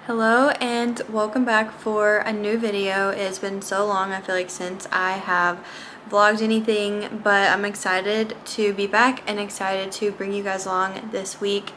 Hello and welcome back for a new video. It's been so long, I feel like, since I have vlogged anything, but I'm excited to be back and excited to bring you guys along this week.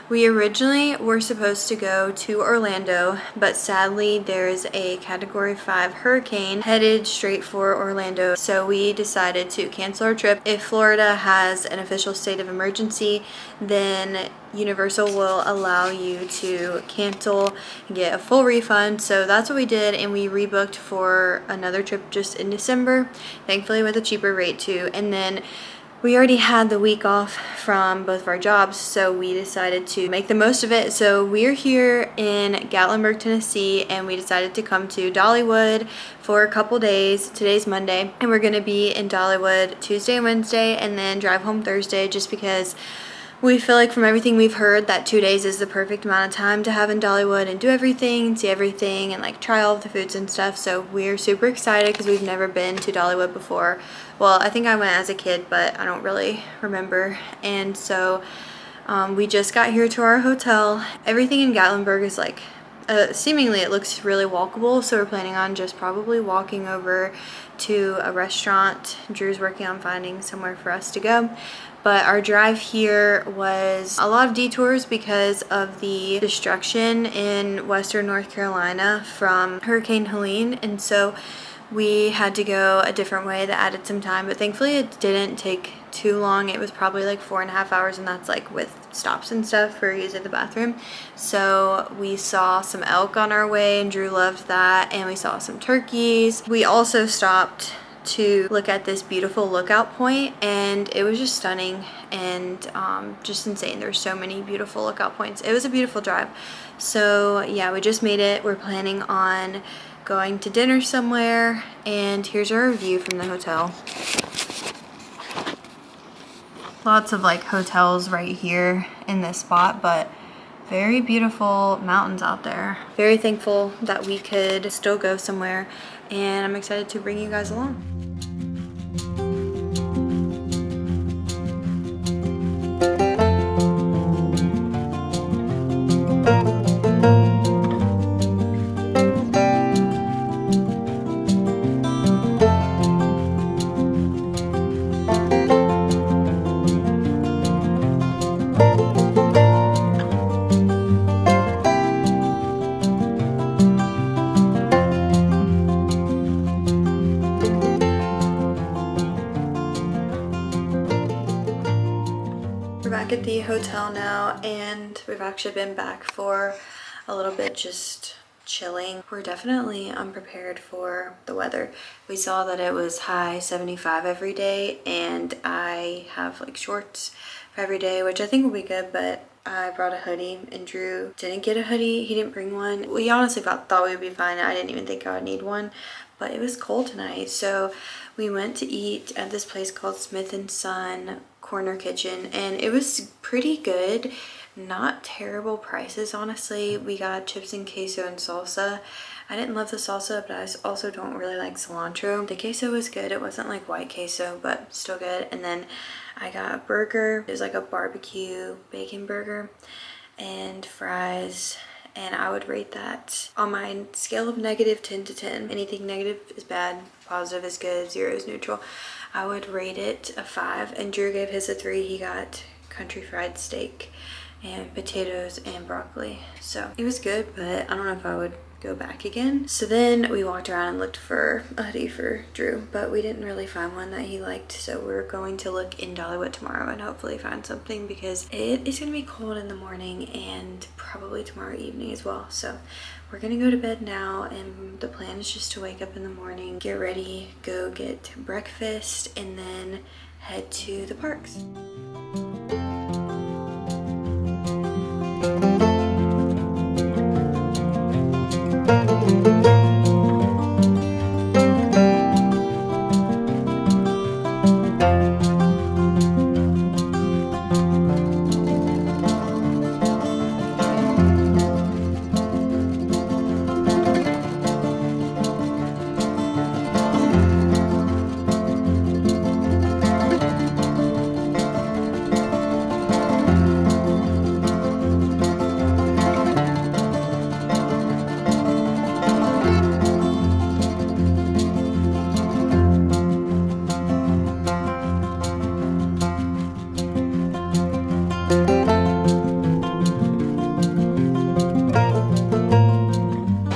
We originally were supposed to go to Orlando, but sadly there's a Category 5 hurricane headed straight for Orlando, so we decided to cancel our trip. If Florida has an official state of emergency, then Universal will allow you to cancel and get a full refund. So that's what we did, and we rebooked for another trip just in December, thankfully with a cheaper rate too. And then we already had the week off from both of our jobs, so we decided to make the most of it. So we're here in Gatlinburg, Tennessee, and we decided to come to Dollywood for a couple days. Today's Monday, and we're gonna be in Dollywood Tuesday and Wednesday, and then drive home Thursday, just because we feel like from everything we've heard that 2 days is the perfect amount of time to have in Dollywood and do everything, see everything, and like try all of the foods and stuff. So we're super excited because we've never been to Dollywood before. Well, I think I went as a kid, but I don't really remember. And so we just got here to our hotel. Everything in Gatlinburg is like, seemingly it looks really walkable, so we're planning on just probably walking over to a restaurant. Drew's working on finding somewhere for us to go. But our drive here was a lot of detours because of the destruction in western North Carolina from Hurricane Helene, and so we had to go a different way that added some time, but thankfully it didn't take too long. It was probably like 4.5 hours, and that's like with stops and stuff for using the bathroom. So we saw some elk on our way, and Drew loved that, and we saw some turkeys. We also stopped to look at this beautiful lookout point, and it was just stunning and just insane. There were so many beautiful lookout points. It was a beautiful drive. So yeah, we just made it. We're planning on going to dinner somewhere, and here's our view from the hotel. Lots of like hotels right here in this spot, but very beautiful mountains out there. Very thankful that we could still go somewhere, and I'm excited to bring you guys along. At the hotel now, and we've actually been back for a little bit, just chilling. We're definitely unprepared for the weather. We saw that it was high 75 every day, and I have like shorts for every day, which I think will be good, but I brought a hoodie and Drew didn't get a hoodie. He didn't bring one. We honestly thought we would be fine. I didn't even think I would need one, but it was cold tonight. So we went to eat at this place called Smith & Son Corner Kitchen, and it was pretty good. Not terrible prices, honestly. We got chips and queso and salsa. I didn't love the salsa, but I also don't really like cilantro. The queso was good. It wasn't like white queso, but still good. And then I got a burger. It was like a barbecue bacon burger and fries. And I would rate that on my scale of -10 to 10. Anything negative is bad, positive is good, 0 is neutral. I would rate it a 5, and Drew gave his a 3. He got country fried steak and potatoes and broccoli. So it was good, but I don't know if I would go back again. So then we walked around and looked for a hoodie for Drew, but we didn't really find one that he liked. So we're going to look in Dollywood tomorrow and hopefully find something, because it is gonna be cold in the morning and probably tomorrow evening as well. So we're gonna go to bed now, and the plan is just to wake up in the morning, get ready, go get breakfast, and then head to the parks.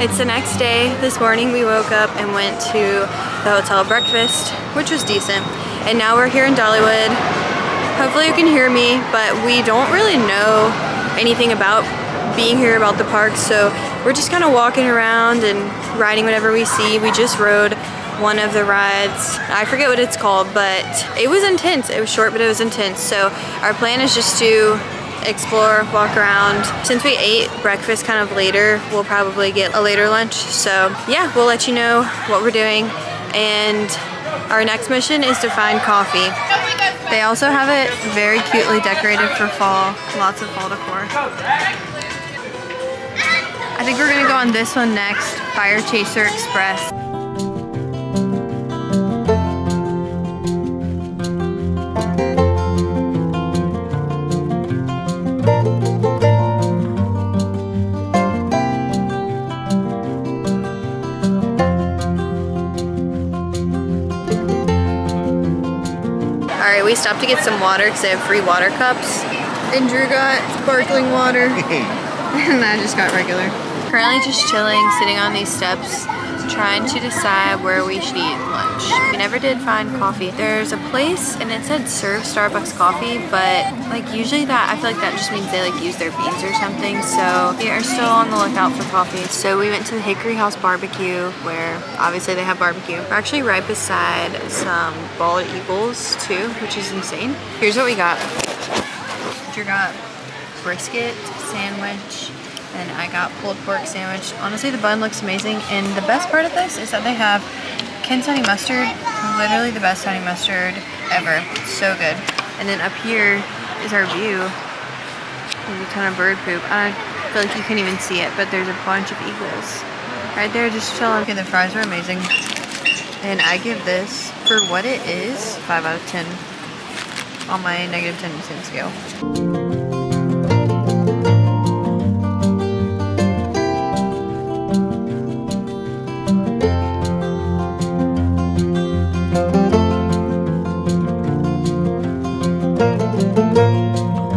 It's the next day. This morning we woke up and went to the hotel breakfast, which was decent. And now we're here in Dollywood. Hopefully you can hear me, but we don't really know anything about being here, about the park, so we're just kind of walking around and riding whatever we see. We just rode one of the rides. I forget what it's called, but it was intense. It was short, but it was intense. So our plan is just to explore, walk around. Since we ate breakfast kind of later, we'll probably get a later lunch. So yeah, we'll let you know what we're doing. And our next mission is to find coffee. They also have it very cutely decorated for fall. Lots of fall decor. I think we're gonna go on this one next, Fire Chaser Express. Alright, we stopped to get some water because they have free water cups. And Drew got sparkling water. And I just got regular. Currently just chilling, sitting on these steps, trying to decide where we should eat lunch. We never did find coffee. There's a place and it said serve Starbucks coffee, but like usually that, I feel like that just means they like use their beans or something. So we are still on the lookout for coffee. So we went to the Hickory House Barbecue, where obviously they have barbecue. We're actually right beside some bald eagles too, which is insane. Here's what we got. We got brisket sandwich, and I got pulled pork sandwich. Honestly, the bun looks amazing, and the best part of this is that they have Ken's honey mustard, literally the best honey mustard ever. So good. And then up here is our view. There's a ton of bird poop. I feel like you can't even see it, but there's a bunch of eagles right there just chilling. Okay, the fries are amazing, and I give this, for what it is, 5 out of 10 on my -10 scale.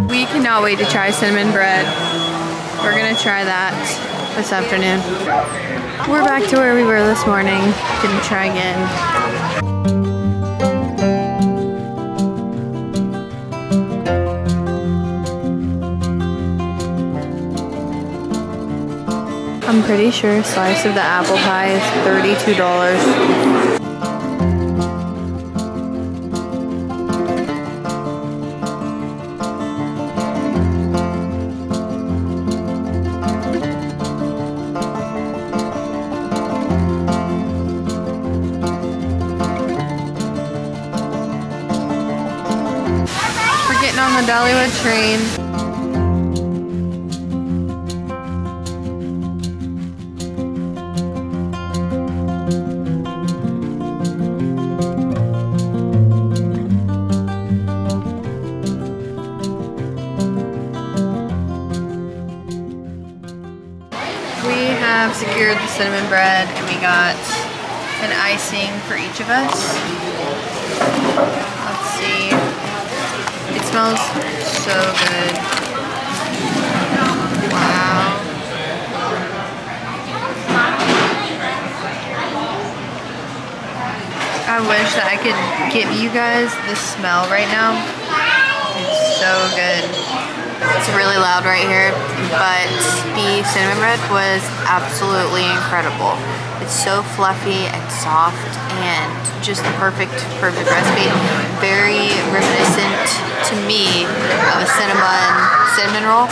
We cannot wait to try cinnamon bread. We're gonna try that this afternoon. We're back to where we were this morning. Gonna try again. I'm pretty sure a slice of the apple pie is $32. We're getting on the Dollywood train. Secured the cinnamon bread, and we got an icing for each of us. Let's see. It smells so good. Wow. I wish that I could give you guys the smell right now. It's so good. It's really loud right here, but the cinnamon bread was absolutely incredible. It's so fluffy and soft and just the perfect recipe. Very reminiscent to me of a cinnamon roll,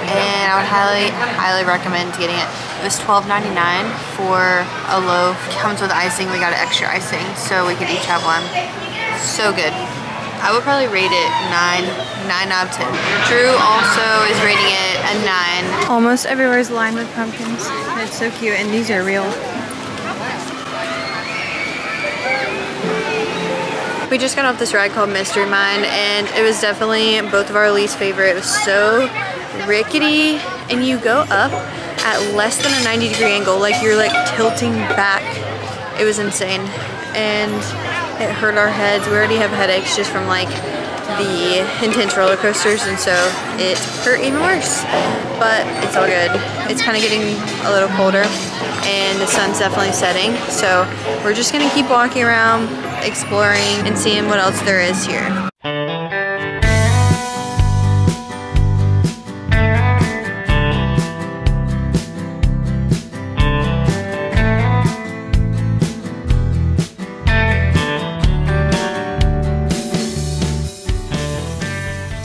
and I would highly recommend getting it. It was $12.99 for a loaf. Comes with icing. We got an extra icing, so we could each have one. So good. I would probably rate it 9 out of 10. Drew also is rating it a 9. Almost everywhere is lined with pumpkins. It's so cute, and these are real. We just got off this ride called Mystery Mine, and it was definitely both of our least favorite. It was so rickety, and you go up at less than a 90-degree angle, like you're like tilting back. It was insane, and it hurt our heads. We already have headaches just from like the intense roller coasters, and so it hurt even worse. But it's all good. It's kind of getting a little colder and the sun's definitely setting. So we're just gonna keep walking around, exploring, and seeing what else there is here.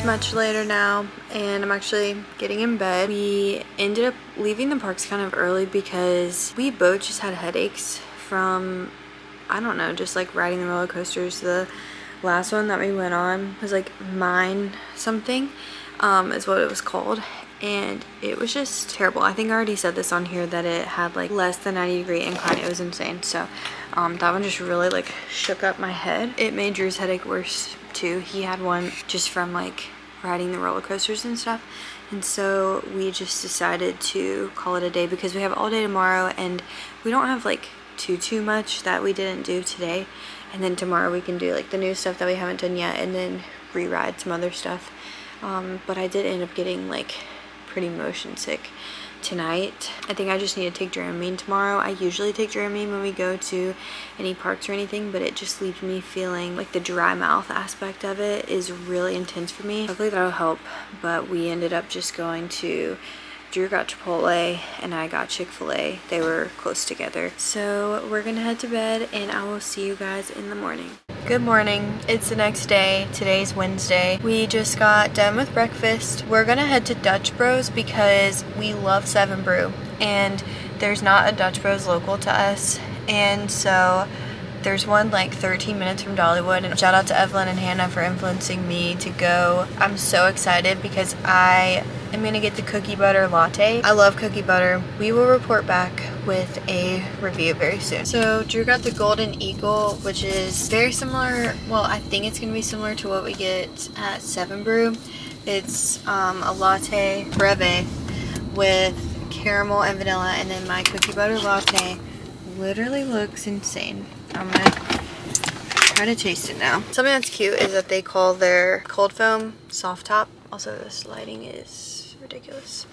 Much later now, and I'm actually getting in bed. We ended up leaving the parks kind of early because we both just had headaches from, I don't know, just like riding the roller coasters. The last one that we went on was like Mine something is what it was called, and it was just terrible. I think I already said this on here that it had like less than 90-degree incline. It was insane. So that one just really like shook up my head. It made Drew's headache worse too. He had one just from like riding the roller coasters and stuff, and so we just decided to call it a day because we have all day tomorrow, and we don't have like too much that we didn't do today, and then tomorrow we can do like the new stuff that we haven't done yet and then re-ride some other stuff. But I did end up getting like pretty motion sick tonight. I think I just need to take Dramamine tomorrow. I usually take Dramamine when we go to any parks or anything, but it just leaves me feeling like the dry mouth aspect of it is really intense for me. Hopefully that'll help. But we ended up just going to, Drew got Chipotle and I got Chick-fil-A. They were close together. So we're gonna head to bed, and I will see you guys in the morning. Good morning. It's the next day. Today's Wednesday. We just got done with breakfast. We're gonna head to Dutch Bros because we love 7 Brew, and there's not a Dutch Bros local to us, and so there's one like 13 minutes from Dollywood. And shout out to Evelyn and Hannah for influencing me to go. I'm so excited because I am gonna get the cookie butter latte. I love cookie butter. We will report back with a review very soon. So Drew got the Golden Eagle, which is very similar, well, I think it's gonna be similar to what we get at 7 Brew. It's a latte breve with caramel and vanilla, and then my cookie butter latte literally looks insane. I'm gonna try to taste it now. Something that's cute is that they call their cold foam soft top. Also, this lighting is ridiculous.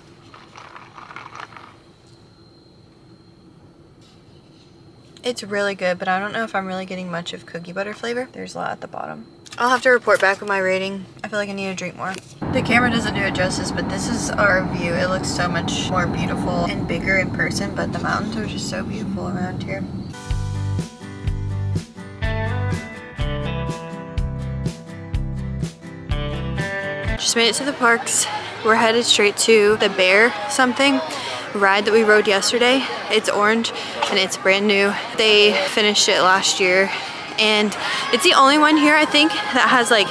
It's really good, but I don't know if I'm really getting much of cookie butter flavor. There's a lot at the bottom. I'll have to report back with my rating. I feel like I need to drink more. The camera doesn't do it justice, but this is our view. It looks so much more beautiful and bigger in person, but the mountains are just so beautiful around here. Just made it to the parks. We're headed straight to the Bear something ride that we rode yesterday. It's orange and it's brand new. They finished it last year, and it's the only one here I think that has like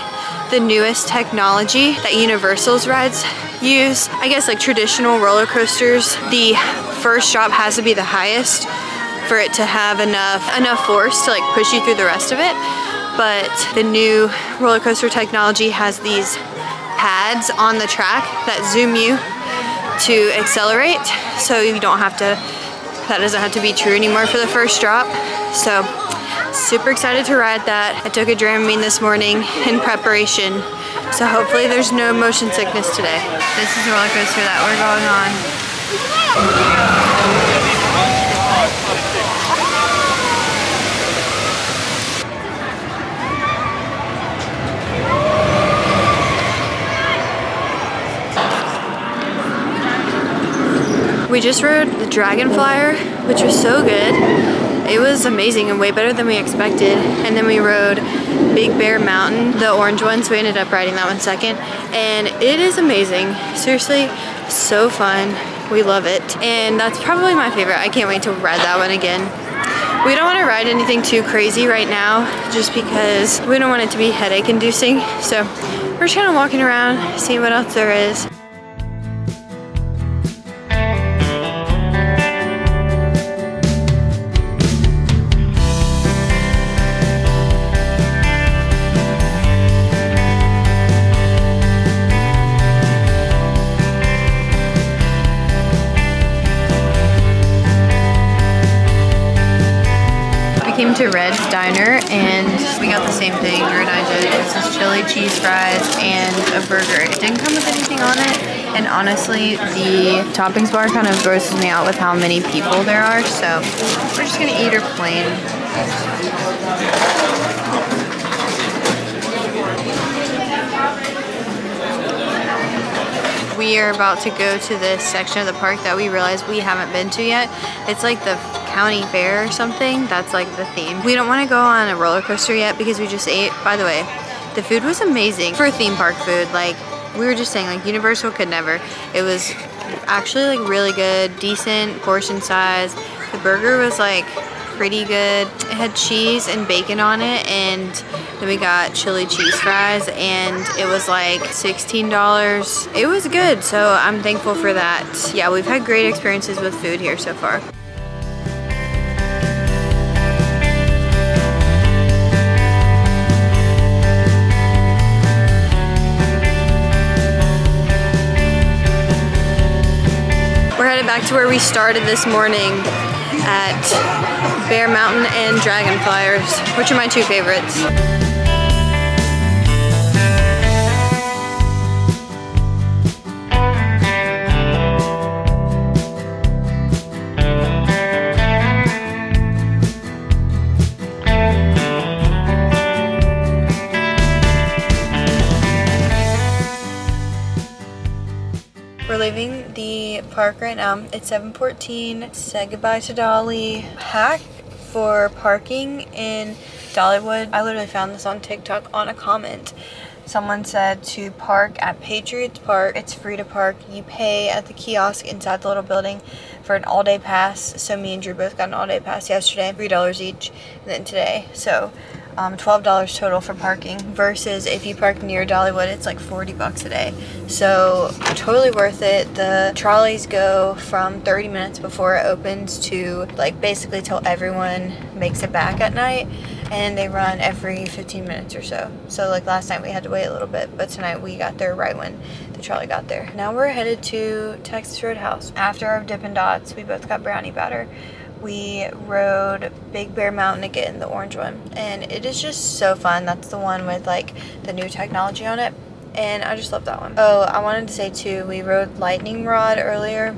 the newest technology that Universal's rides use. I guess like traditional roller coasters, the first drop has to be the highest for it to have enough force to like push you through the rest of it. But the new roller coaster technology has these pads on the track that zoom you to accelerate, so you don't have to, that doesn't have to be true anymore for the first drop. So super excited to ride that. I took a Dramamine this morning in preparation, so hopefully there's no motion sickness today. This is the roller coaster that we're going on. We just rode the Dragon Flyer, which was so good. It was amazing and way better than we expected. And then we rode Big Bear Mountain, the orange one, so we ended up riding that one second. And it is amazing. Seriously, so fun. We love it. And that's probably my favorite. I can't wait to ride that one again. We don't want to ride anything too crazy right now, just because we don't want it to be headache inducing. So we're just kind of walking around, seeing what else there is. came to Red's Diner and we got the same thing, Drew and I did. This is chili cheese fries and a burger. It didn't come with anything on it, and honestly, the toppings bar kind of grosses me out with how many people there are, so we're just gonna eat her plain. We are about to go to this section of the park that we realized we haven't been to yet. It's like the county fair or something. That's like the theme. We don't want to go on a roller coaster yet because we just ate. By the way, the food was amazing for theme park food. Like we were just saying, like Universal could never. It was actually like really good, decent portion size. The burger was like pretty good. It had cheese and bacon on it, and then we got chili cheese fries and it was like $16. It was good, so I'm thankful for that. Yeah, we've had great experiences with food here so far. We're headed back to where we started this morning at Bear Mountain and Dragonflyers, which are my two favorites. We're leaving the park right now. It's 7:14. Said goodbye to Dolly. Hack for parking in Dollywood. I literally found this on TikTok on a comment. Someone said to park at Patriots Park. It's free to park. You pay at the kiosk inside the little building for an all-day pass. So me and Drew both got an all-day pass yesterday, $3 each, and then today. So $12 total for parking, versus if you park near Dollywood, it's like 40 bucks a day. So totally worth it. The trolleys go from 30 minutes before it opens to like basically till everyone makes it back at night, and they run every 15 minutes or so. So like last night we had to wait a little bit, but tonight we got there right when the trolley got there. Now we're headed to Texas Roadhouse. After our Dippin' Dots, we both got brownie batter. We rode Big Bear Mountain again, the orange one, and it is just so fun. That's the one with like the new technology on it, and I just love that one. Oh, I wanted to say too, we rode Lightning Rod earlier,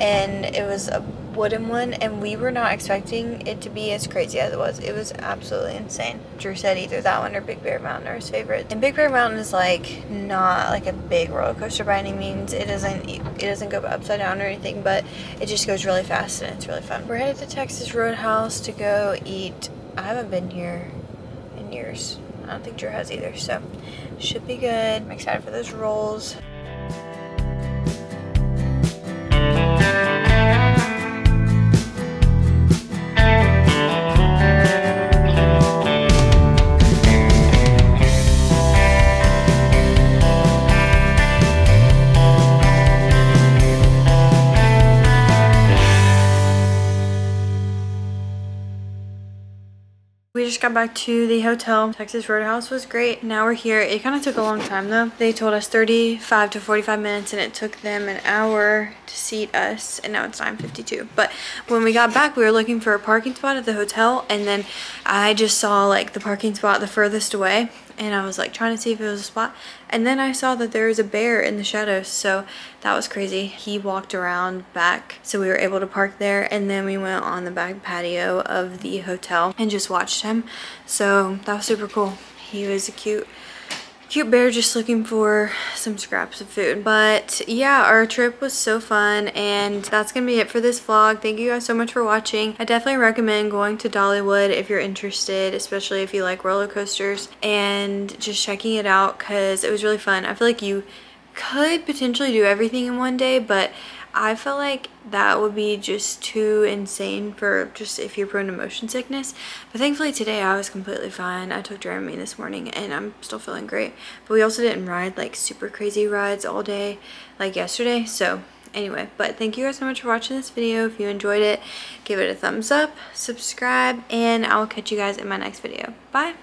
and it was a wooden one, and we were not expecting it to be as crazy as it was. It was absolutely insane. Drew said either that one or Big Bear Mountain are his favorite. And Big Bear Mountain is like not like a big roller coaster by any means. It doesn't go upside down or anything, but it just goes really fast and it's really fun. We're headed to Texas Roadhouse to go eat. I haven't been here in years. I don't think Drew has either, so should be good. I'm excited for those rolls. We just got back to the hotel. Texas Roadhouse was great. Now we're here. It kind of took a long time though. They told us 35 to 45 minutes and it took them an hour to seat us, and now it's 9:52. But when we got back, we were looking for a parking spot at the hotel, and then I just saw like the parking spot the furthest away, and I was like trying to see if it was a spot, and then I saw that there was a bear in the shadows, so that was crazy. He walked around back, so we were able to park there, and then we went on the back patio of the hotel and just watched him. So that was super cool. He was a cute bear just looking for some scraps of food. But yeah, our trip was so fun, and that's gonna be it for this vlog. Thank you guys so much for watching. I definitely recommend going to Dollywood if you're interested, especially if you like roller coasters, and just checking it out because it was really fun. I feel like you could potentially do everything in one day, but I felt like that would be just too insane for just if you're prone to motion sickness. But thankfully today I was completely fine. I took Jeremy this morning and I'm still feeling great. But we also didn't ride like super crazy rides all day like yesterday. So anyway, but thank you guys so much for watching this video. If you enjoyed it, give it a thumbs up, subscribe, and I'll catch you guys in my next video. Bye!